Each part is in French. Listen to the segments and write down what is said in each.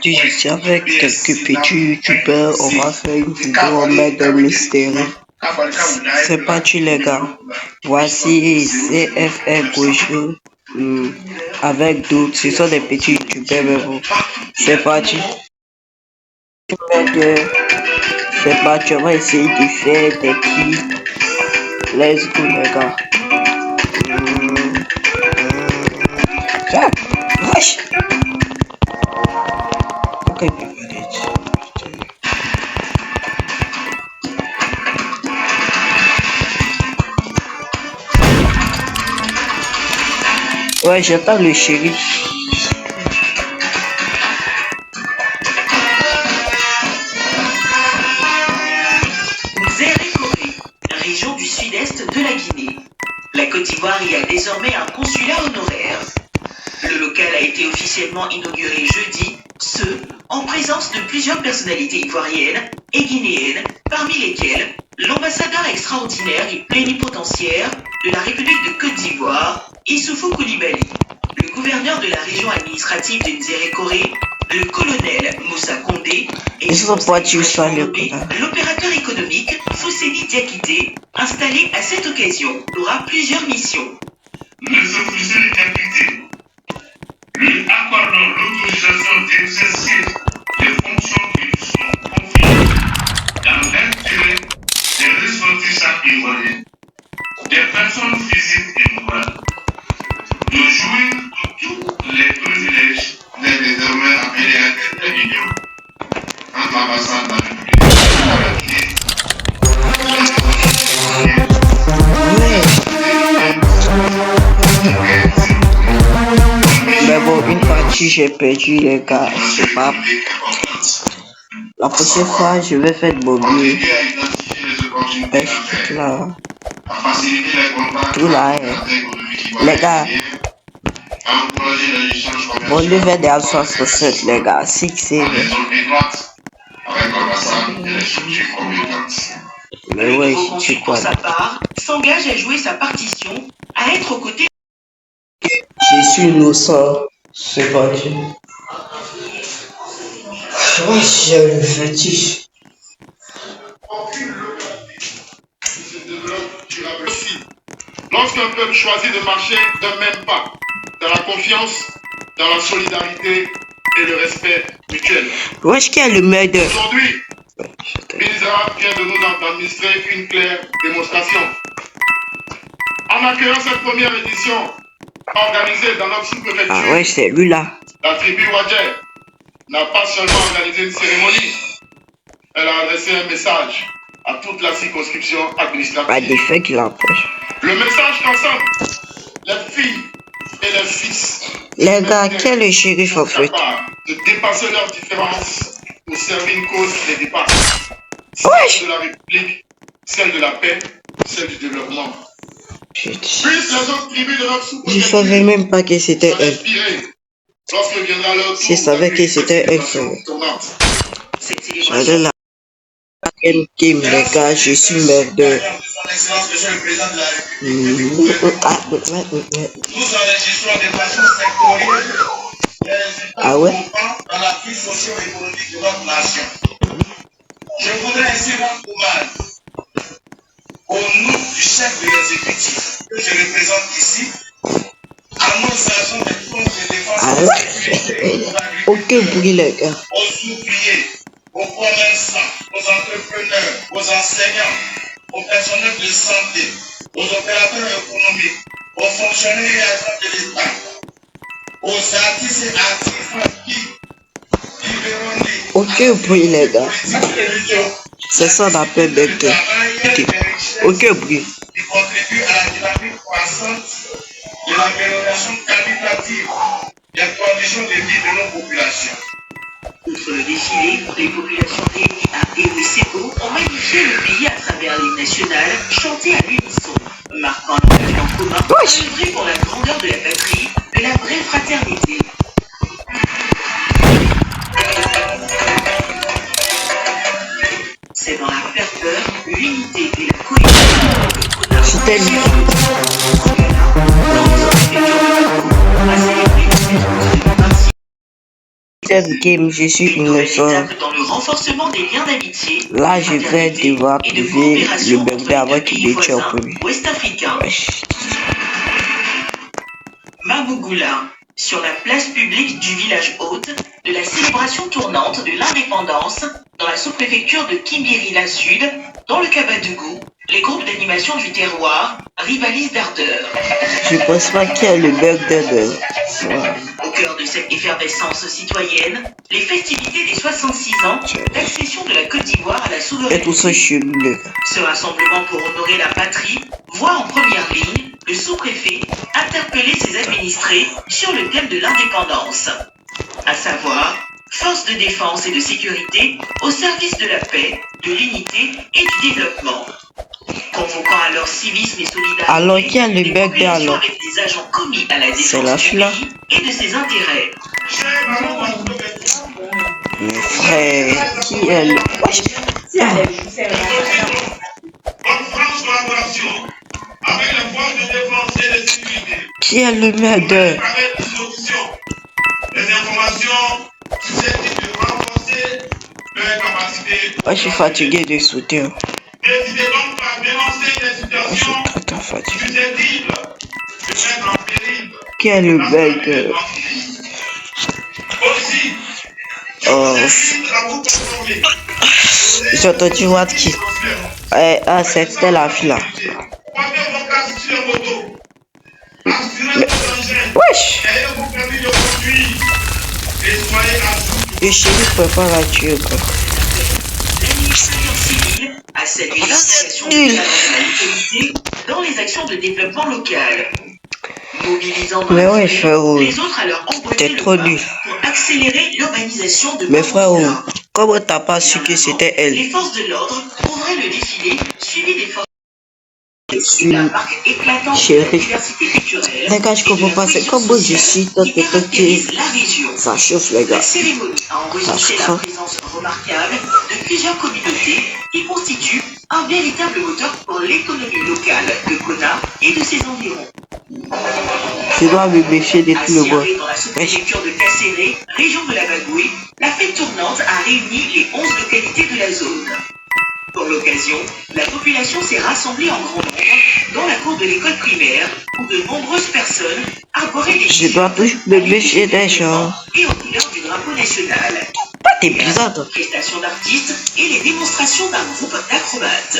Je suis avec quelques petits youtubeurs, on va faire une vidéo en mode mystère. C'est parti les gars. Voici CFR Gojo avec d'autres. Ce sont des petits youtubeurs mais bon. C'est parti. C'est parti, on va essayer de faire des clips. Let's go les gars. Wesh. Okay, ouais, j'attends le shérif. Zérékoré, région du sud-est de la Guinée. La Côte d'Ivoire y a désormais un consulat honoraire. Le local a été officiellement inauguré jeudi, en présence de plusieurs personnalités ivoiriennes et guinéennes, parmi lesquelles l'ambassadeur extraordinaire et plénipotentiaire de la République de Côte d'Ivoire, Issoufou Koulibaly, le gouverneur de la région administrative de Zérékoré, le colonel Moussa Condé et l'opérateur économique Fousseni Diakité, installé à cette occasion, aura plusieurs missions. Monsieur Fousseni Diakité, lui accordons l'autorisation d'exercer les fonctions qui lui sont confiées dans l'intérêt des ressortissants ivoiriens, des personnes physiques et morales, de jouir de tous les privilèges n'est désormais appelé à être union entre l'ambassade de la République Mais bon, une partie j'ai perdu les gars, c'est pas. La prochaine fois je vais faire de mon mieux. Tout là, les gars. Mon level de 67 les gars, 6 c'est. Mais ouais, c'est quoi pour sa part, s'engage à jouer sa partition, à être aux côtés. Je suis innocent, c'est parti. Ouais, j'ai le fétiche. Lorsqu'un peuple choisit de marcher d'un même pas, dans la confiance, dans la solidarité et le respect mutuel. Où est-ce qu'il y a le murder? Aujourd'hui, Bilza vient de nous administrer une claire démonstration. En accueillant cette première édition, organisée dans notre sous-préfecture, ah ouais, c'est lui là. La tribu Wadjer n'a pas seulement organisé une cérémonie, elle a adressé un message à toute la circonscription administrative. Pas des faits qu'il approche. Le message qu'ensemble, les filles et les fils, les gars, quel est le shérif en fait? De dépasser leurs différences pour servir une cause qui les dépasse. Wesh. Celle de la République, celle de la paix, celle du développement. Puisse les autres tribus de notre je savais même pas que c'était un. Lorsque viendra leur tour, Je savais que c'était un. J'allais la game les gars, je suis merdeux. Nous enregistrons de façon sectorielle les résultats ah ouais? dans la vie socio-économique de notre nation. Je voudrais ici rendre hommage au nom du chef de l'exécutif que je représente ici, à nos agents des forces de défense et de sécurité, ok, bruit les gars. aux ouvriers, aux commerçants, aux entrepreneurs, aux enseignants, aux personnels de santé, aux opérateurs économiques, aux fonctionnaires et agents de l'État, aux artistes et artisans qui vivront ok, bruit les gars. C'est ça qu'on appelle des gars. Ok, bruit. qui contribuent à la dynamique croissante de l'amélioration qualitative des conditions de vie de nos populations. Outre le défilé, les populations réunies à Eweseko ont magnifié le pays à travers l'hymne national, chanté à l'unisson, marquant un engagement commun à œuvrer pour la grandeur de la patrie, de la vraie fraternité. C'est dans la ferveur, l'unité et la cohésion que C'était lui. cette game, je suis innocent. Dans le renforcement des liens d'amitié. Là, je vais devoir trouver le burger avant qu'il me tue en premier. Ouest-africain. Mabougoula, sur la place publique du village hôte de la célébration tournante de l'indépendance dans la sous-préfecture de Kimbirila Sud, dans le Kabadougou, les groupes d'animation du terroir rivalisent d'ardeur. Je pense pas qu'il y a le burger de... Au cœur de cette effervescence citoyenne, les festivités des 66 ans d'accession de la Côte d'Ivoire à la souveraineté. tout ça, Ce rassemblement pour honorer la patrie voit en première ligne le sous-préfet interpeller ses administrés sur le thème de l'indépendance, à savoir force de défense et de sécurité au service de la paix, de l'unité et du développement. Convoquant à leur civisme et solidarité, alors qu'il y a le burger alors avec des agents commis à la défense du pays et de ses intérêts. Mais frère, qui est le... Qui est le murder? Les informations susceptibles de renforcer leur capacité. Moi, je suis fatigué de sauter. N'hésitez donc pas à dénoncer des situations susceptibles de mettre en péril. Qui est le burger? Aussi, j'ai entendu Watki. Ah, c'était la fille là. Wesh! Le shérif peut pas la tuer quoi. À saluer l'implication de la localité dans les actions de développement local. Mobilisant dans mais ouais, frérot, les autres à leur emboîter t'es le trop pas nul. pour accélérer l'urbanisation de Mais frérot, Mabougoula. comment t'as pas su que c'était elle? Les forces de l'ordre ouvraient le défilé suivi des forces. Une Un parc éclatant de chérie. diversité culturelle. Les gars, je comprends pas, c'est comme moi je suis dans qui le truc caractérise la région. ça chauffe les La gars. cérémonie a enregistré Ça la présence remarquable de plusieurs communautés qui constituent un véritable moteur pour l'économie locale de Kona et de ses environs. Je dois me méfier de tout le monde. Dans la sous-préfecture de Kasséré, région de la Bagoué, la fête tournante a réuni les 11 localités de la zone. Pour l'occasion, la population s'est rassemblée en grand nombre dans la cour de l'école primaire où de nombreuses personnes arboraient des Je dois toujours me méfier des gens. et aux couleurs du drapeau national. Pas d'épisode. Prestations d'artistes et les démonstrations d'un groupe d'acrobates.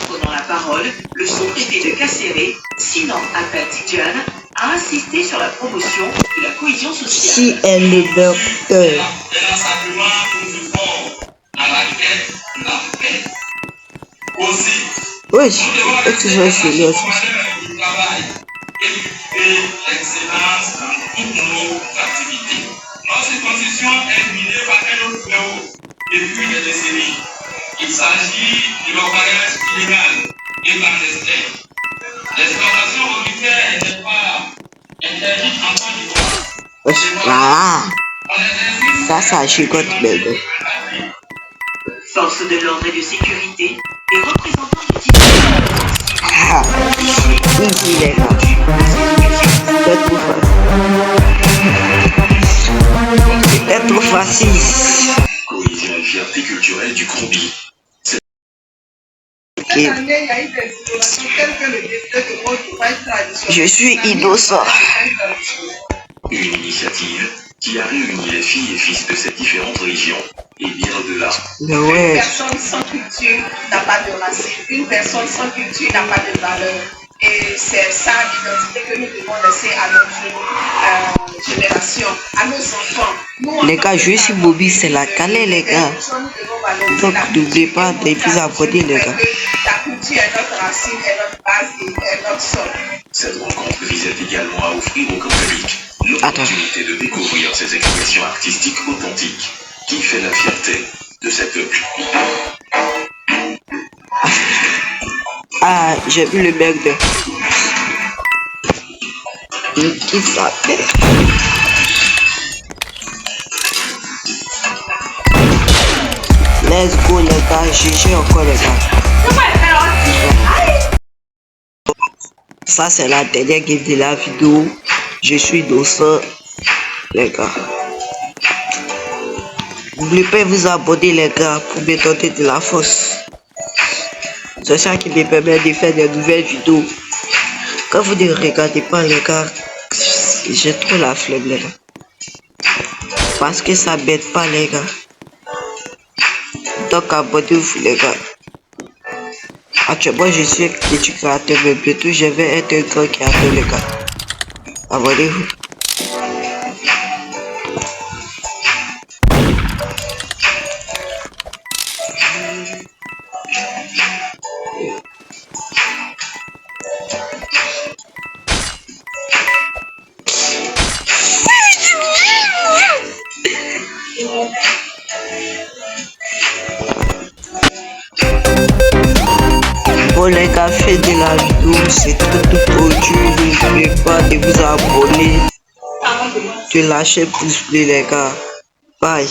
Prenant la parole, le sous-préfet de Kasséré, Sinan Afatidjan, a insisté sur la promotion de la cohésion sociale. Si elle le burger. Oui, est-ce que je suis là? Notre constitution est minée par un autre fléau depuis des décennies. Il s'agit de l'organisme illégal et clandestin. L'exploitation routière n'est pas interdite en Côte d'Ivoire. Ah, ça chicote, bébé. Force de l'ordre et de sécurité, les représentants de différents Ah, ici les gars. C'est trop facile. C'est trop facile. Cohésion et fierté culturelle du Crombie. Okay. Je suis innocent. Une initiative qui a réuni les filles et fils de ces différentes régions et bien au-delà. Mais ouais. Une personne sans culture n'a pas de racine. Une personne sans culture n'a pas de valeur. Et c'est ça l'identité que nous devons laisser à notre génération, à nos enfants. Nous, Les gars, je suis Bobby, c'est la calée, les gars. Donc, n'oubliez pas de vous abonner, les gars. La culture est notre racine, est notre base et est notre sol. Cette rencontre visait également à offrir au grand public l'opportunité de découvrir ces expressions artistiques authentiques qui fait la fierté de ces peuples. Ah, j'ai vu le burger. Qui s'appelle? Let's go, les gars. GG encore, les gars. Ça, c'est la dernière game de la vidéo. Je suis innocent, les gars. N'oubliez pas de vous abonner les gars pour me donner de la force. C'est ça qui me permet de faire des nouvelles vidéos. Quand vous ne regardez pas les gars, j'ai trop la flemme les gars. Parce que ça m'aide pas les gars. Donc abonnez-vous les gars. Actuellement je suis un petit créateur mais bientôt je vais être un grand créateur les gars. Abonnez-vous. Bon les gars, faites de la vidéo, c'est tout produit. N'oubliez pas de vous abonner, de lâcher pouce bleu les gars. Bye.